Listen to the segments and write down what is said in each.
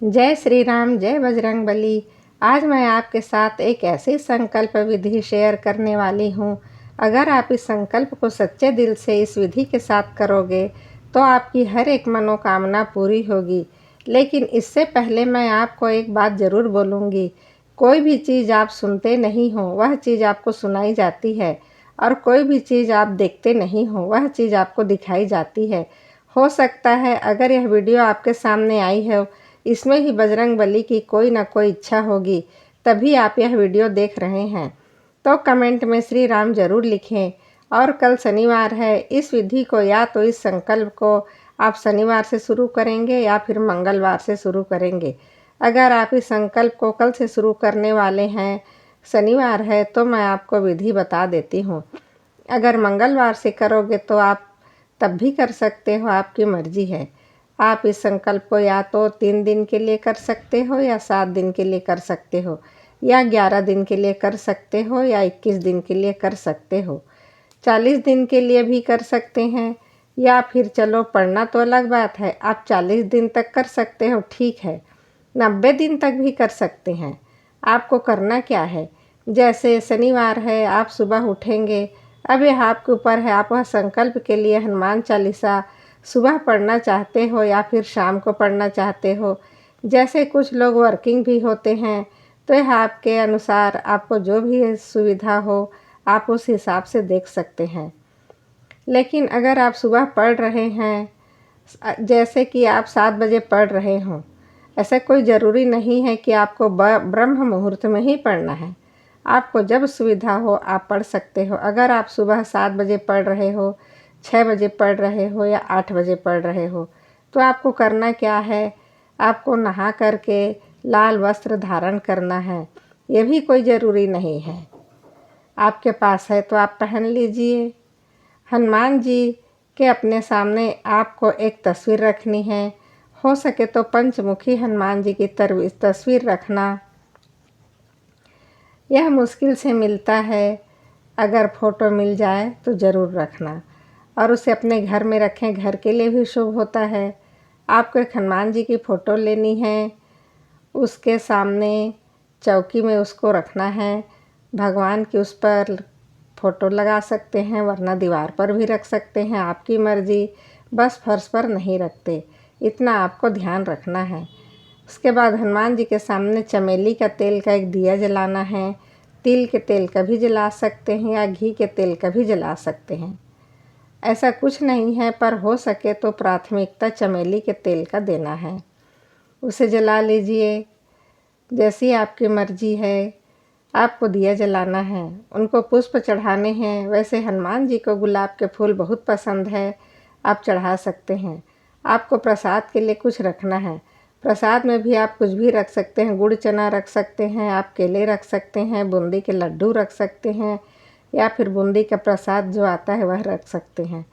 जय श्री राम, जय बजरंग बली। आज मैं आपके साथ एक ऐसी संकल्प विधि शेयर करने वाली हूँ। अगर आप इस संकल्प को सच्चे दिल से इस विधि के साथ करोगे तो आपकी हर एक मनोकामना पूरी होगी। लेकिन इससे पहले मैं आपको एक बात ज़रूर बोलूँगी। कोई भी चीज़ आप सुनते नहीं हो वह चीज़ आपको सुनाई जाती है, और कोई भी चीज़ आप देखते नहीं हो वह चीज़ आपको दिखाई जाती है। हो सकता है अगर यह वीडियो आपके सामने आई है, इसमें ही बजरंग बली की कोई ना कोई इच्छा होगी, तभी आप यह वीडियो देख रहे हैं। तो कमेंट में श्री राम ज़रूर लिखें। और कल शनिवार है, इस विधि को या तो इस संकल्प को आप शनिवार से शुरू करेंगे या फिर मंगलवार से शुरू करेंगे। अगर आप इस संकल्प को कल से शुरू करने वाले हैं, शनिवार है, तो मैं आपको विधि बता देती हूँ। अगर मंगलवार से करोगे तो आप तब भी कर सकते हो, आपकी मर्जी है। आप इस संकल्प को या तो 3 दिन के लिए कर सकते हो, या 7 दिन के लिए कर सकते हो, या 11 दिन के लिए कर सकते हो, या 21 दिन के लिए कर सकते हो, 40 दिन के लिए भी कर सकते हैं। या फिर चलो, पढ़ना तो अलग बात है, आप 40 दिन तक कर सकते हो, ठीक है, 90 दिन तक भी कर सकते हैं। आपको करना क्या है, जैसे शनिवार है, आप सुबह उठेंगे। अब यह आपके ऊपर है, आप वह संकल्प के लिए हनुमान चालीसा सुबह पढ़ना चाहते हो या फिर शाम को पढ़ना चाहते हो। जैसे कुछ लोग वर्किंग भी होते हैं, तो यह आपके अनुसार, आपको जो भी सुविधा हो आप उस हिसाब से देख सकते हैं। लेकिन अगर आप सुबह पढ़ रहे हैं, जैसे कि आप 7 बजे पढ़ रहे हों, ऐसा कोई ज़रूरी नहीं है कि आपको ब्रह्म मुहूर्त में ही पढ़ना है। आपको जब सुविधा हो आप पढ़ सकते हो। अगर आप सुबह 7 बजे पढ़ रहे हो, 6 बजे पढ़ रहे हो, या 8 बजे पढ़ रहे हो, तो आपको करना क्या है, आपको नहा करके लाल वस्त्र धारण करना है। ये भी कोई ज़रूरी नहीं है, आपके पास है तो आप पहन लीजिए। हनुमान जी के अपने सामने आपको एक तस्वीर रखनी है। हो सके तो पंचमुखी हनुमान जी की तस्वीर रखना। यह मुश्किल से मिलता है, अगर फ़ोटो मिल जाए तो ज़रूर रखना, और उसे अपने घर में रखें, घर के लिए भी शुभ होता है। आपको एक हनुमान जी की फ़ोटो लेनी है, उसके सामने चौकी में उसको रखना है। भगवान की उस पर फ़ोटो लगा सकते हैं, वरना दीवार पर भी रख सकते हैं, आपकी मर्ज़ी। बस फर्श पर नहीं रखते, इतना आपको ध्यान रखना है। उसके बाद हनुमान जी के सामने चमेली का तेल का एक दिया जलाना है। तिल के तेल का भी जला सकते हैं, या घी के तेल का भी जला सकते हैं। ऐसा कुछ नहीं है, पर हो सके तो प्राथमिकता चमेली के तेल का देना है। उसे जला लीजिए, जैसी आपकी मर्जी है। आपको दिया जलाना है, उनको पुष्प चढ़ाने हैं। वैसे हनुमान जी को गुलाब के फूल बहुत पसंद है, आप चढ़ा सकते हैं। आपको प्रसाद के लिए कुछ रखना है। प्रसाद में भी आप कुछ भी रख सकते हैं, गुड़ चना रख सकते हैं, आप केले रख सकते हैं, बूंदी के लड्डू रख सकते हैं, या फिर बूंदी का प्रसाद जो आता है वह रख सकते हैं।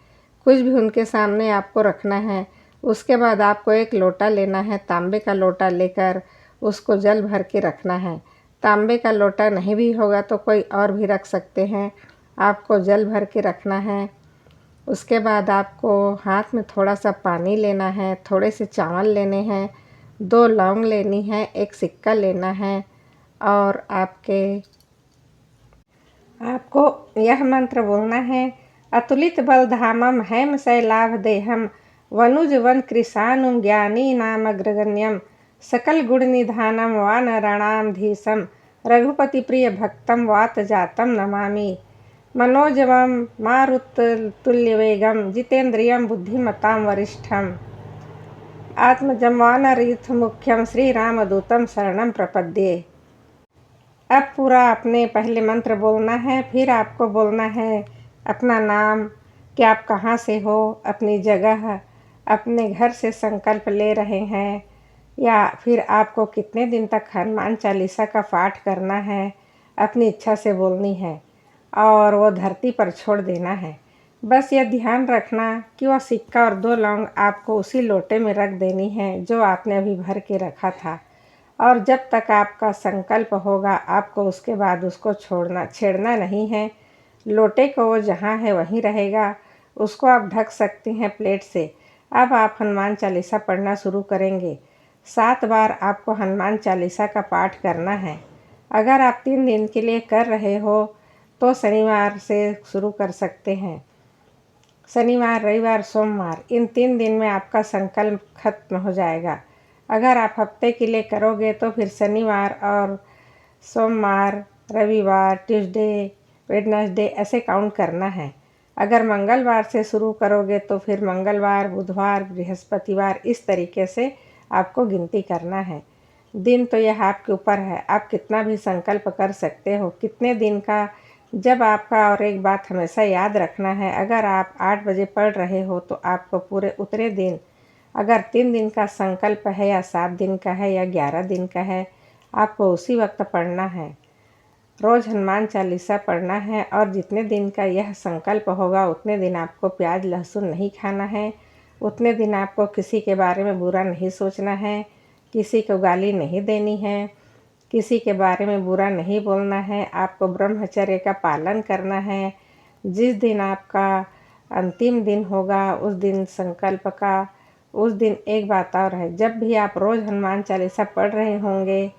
कुछ भी उनके सामने आपको रखना है। उसके बाद आपको एक लोटा लेना है, तांबे का लोटा लेकर उसको जल भर के रखना है। तांबे का लोटा नहीं भी होगा तो कोई और भी रख सकते हैं। आपको जल भर के रखना है। उसके बाद आपको हाथ में थोड़ा सा पानी लेना है, थोड़े से चावल लेने हैं, 2 लौंग लेनी है, एक सिक्का लेना है, और आपको यह मंत्र बोलना है, अतुलित बलधामम हैम शैलाभ देहम वनुज वन कृशानुम ज्ञानी नाम अग्रगण्यम सकल गुण निधानम वानराणाम धीशम रघुपति प्रिय भक्तम वात जातम नमामि मनोजवम मारुततुल्यवेगम जितेन्द्रियम बुद्धिमताम वरिष्ठम आत्मजम वानरयूथ मुख्यम श्री रामदूतम शरणम प्रपद्ये। अब पूरा अपने पहले मंत्र बोलना है, फिर आपको बोलना है अपना नाम, कि आप कहाँ से हो, अपनी जगह, अपने घर से संकल्प ले रहे हैं, या फिर आपको कितने दिन तक हनुमान चालीसा का पाठ करना है, अपनी इच्छा से बोलनी है, और वो धरती पर छोड़ देना है। बस यह ध्यान रखना कि वह सिक्का और 2 लौंग आपको उसी लोटे में रख देनी है जो आपने अभी भर के रखा था। और जब तक आपका संकल्प होगा, आपको उसके बाद उसको छेड़ना नहीं है। लोटे को वो जहाँ है वहीं रहेगा, उसको आप ढक सकते हैं प्लेट से। अब आप हनुमान चालीसा पढ़ना शुरू करेंगे। 7 बार आपको हनुमान चालीसा का पाठ करना है। अगर आप 3 दिन के लिए कर रहे हो तो शनिवार से शुरू कर सकते हैं। शनिवार, रविवार, सोमवार इन 3 दिन में आपका संकल्प खत्म हो जाएगा। अगर आप हफ्ते के लिए करोगे तो फिर शनिवार और सोमवार, रविवार, ट्यूसडे, वेडनेसडे ऐसे काउंट करना है। अगर मंगलवार से शुरू करोगे तो फिर मंगलवार, बुधवार, बृहस्पतिवार इस तरीके से आपको गिनती करना है। दिन तो यह आपके ऊपर है, आप कितना भी संकल्प कर सकते हो, कितने दिन का। जब आपका और एक बात हमेशा याद रखना है, अगर आप 8 बजे पढ़ रहे हो तो आपको पूरे उतने दिन, अगर 3 दिन का संकल्प है या 7 दिन का है या 11 दिन का है, आपको उसी वक्त पढ़ना है। रोज़ हनुमान चालीसा पढ़ना है और जितने दिन का यह संकल्प होगा उतने दिन आपको प्याज लहसुन नहीं खाना है। उतने दिन आपको किसी के बारे में बुरा नहीं सोचना है, किसी को गाली नहीं देनी है, किसी के बारे में बुरा नहीं बोलना है। आपको ब्रह्मचर्य का पालन करना है। जिस दिन आपका अंतिम दिन होगा उस दिन संकल्प का, उस दिन एक बात और है, जब भी आप रोज़ हनुमान चालीसा पढ़ रहे होंगे,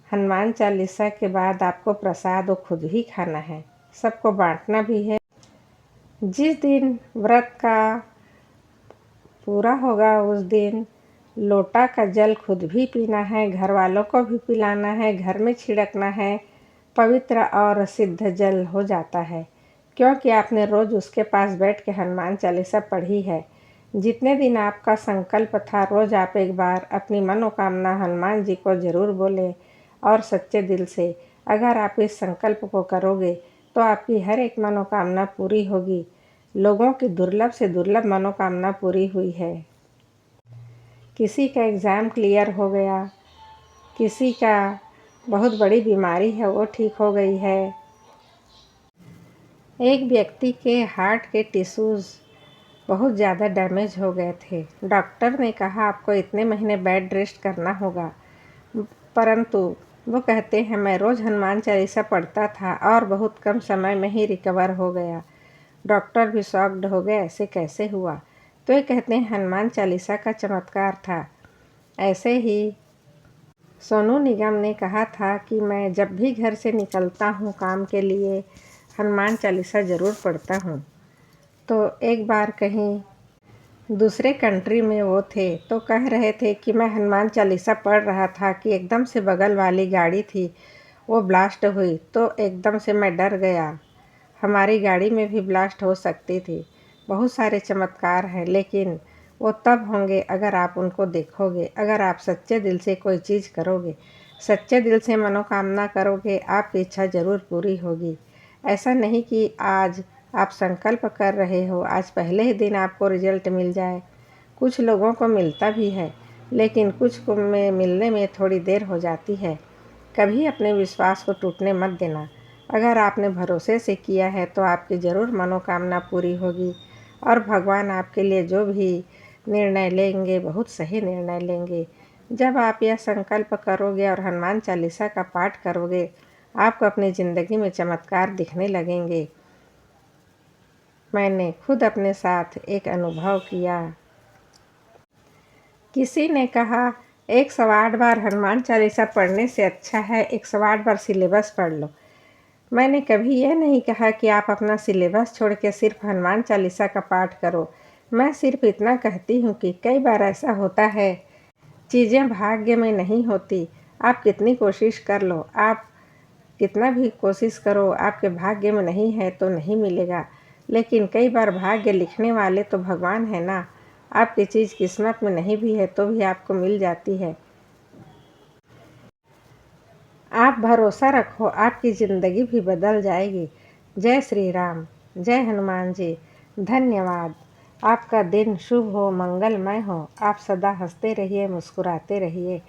हनुमान चालीसा के बाद आपको प्रसाद वो खुद ही खाना है, सबको बांटना भी है। जिस दिन व्रत का पूरा होगा उस दिन लोटा का जल खुद भी पीना है, घर वालों को भी पिलाना है, घर में छिड़कना है। पवित्र और सिद्ध जल हो जाता है, क्योंकि आपने रोज़ उसके पास बैठ के हनुमान चालीसा पढ़ी है। जितने दिन आपका संकल्प था, रोज़ आप एक बार अपनी मनोकामना हनुमान जी को ज़रूर बोलें और सच्चे दिल से। अगर आप इस संकल्प को करोगे तो आपकी हर एक मनोकामना पूरी होगी। लोगों की दुर्लभ से दुर्लभ मनोकामना पूरी हुई है। किसी का एग्ज़ाम क्लियर हो गया, किसी का बहुत बड़ी बीमारी है वो ठीक हो गई है। एक व्यक्ति के हार्ट के टिश्यूज़ बहुत ज़्यादा डैमेज हो गए थे। डॉक्टर ने कहा आपको इतने महीने बेड रेस्ट करना होगा, परंतु वो कहते हैं मैं रोज़ हनुमान चालीसा पढ़ता था और बहुत कम समय में ही रिकवर हो गया। डॉक्टर भी शॉक्ड हो गए, ऐसे कैसे हुआ? तो ये कहते हैं हनुमान चालीसा का चमत्कार था। ऐसे ही सोनू निगम ने कहा था कि मैं जब भी घर से निकलता हूँ काम के लिए हनुमान चालीसा ज़रूर पढ़ता हूँ। तो एक बार कहीं दूसरे कंट्री में वो थे तो कह रहे थे कि मैं हनुमान चालीसा पढ़ रहा था कि एकदम से बगल वाली गाड़ी थी वो ब्लास्ट हुई, तो एकदम से मैं डर गया। हमारी गाड़ी में भी ब्लास्ट हो सकती थी। बहुत सारे चमत्कार हैं, लेकिन वो तब होंगे अगर आप उनको देखोगे, अगर आप सच्चे दिल से कोई चीज़ करोगे, सच्चे दिल से मनोकामना करोगे, आपकी इच्छा ज़रूर पूरी होगी। ऐसा नहीं कि आज आप संकल्प कर रहे हो, आज पहले ही दिन आपको रिजल्ट मिल जाए। कुछ लोगों को मिलता भी है, लेकिन कुछ को में मिलने में थोड़ी देर हो जाती है। कभी अपने विश्वास को टूटने मत देना। अगर आपने भरोसे से किया है तो आपकी ज़रूर मनोकामना पूरी होगी और भगवान आपके लिए जो भी निर्णय लेंगे बहुत सही निर्णय लेंगे। जब आप यह संकल्प करोगे और हनुमान चालीसा का पाठ करोगे, आपको अपनी ज़िंदगी में चमत्कार दिखने लगेंगे। मैंने खुद अपने साथ एक अनुभव किया। किसी ने कहा 108 बार हनुमान चालीसा पढ़ने से अच्छा है 108 बार सिलेबस पढ़ लो। मैंने कभी यह नहीं कहा कि आप अपना सिलेबस छोड़ के सिर्फ हनुमान चालीसा का पाठ करो। मैं सिर्फ इतना कहती हूँ कि कई बार ऐसा होता है, चीज़ें भाग्य में नहीं होती। आप कितनी कोशिश कर लो, आप कितना भी कोशिश करो, आपके भाग्य में नहीं है तो नहीं मिलेगा। लेकिन कई बार भाग्य लिखने वाले तो भगवान है ना। आपकी चीज़ किस्मत में नहीं भी है तो भी आपको मिल जाती है। आप भरोसा रखो, आपकी ज़िंदगी भी बदल जाएगी। जय श्री राम, जय हनुमान जी। धन्यवाद। आपका दिन शुभ हो, मंगलमय हो। आप सदा हंसते रहिए, मुस्कुराते रहिए।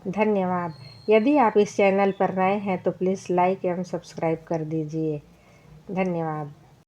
धन्यवाद। यदि आप इस चैनल पर नए हैं तो प्लीज़ लाइक एवं सब्सक्राइब कर दीजिए। धन्यवाद।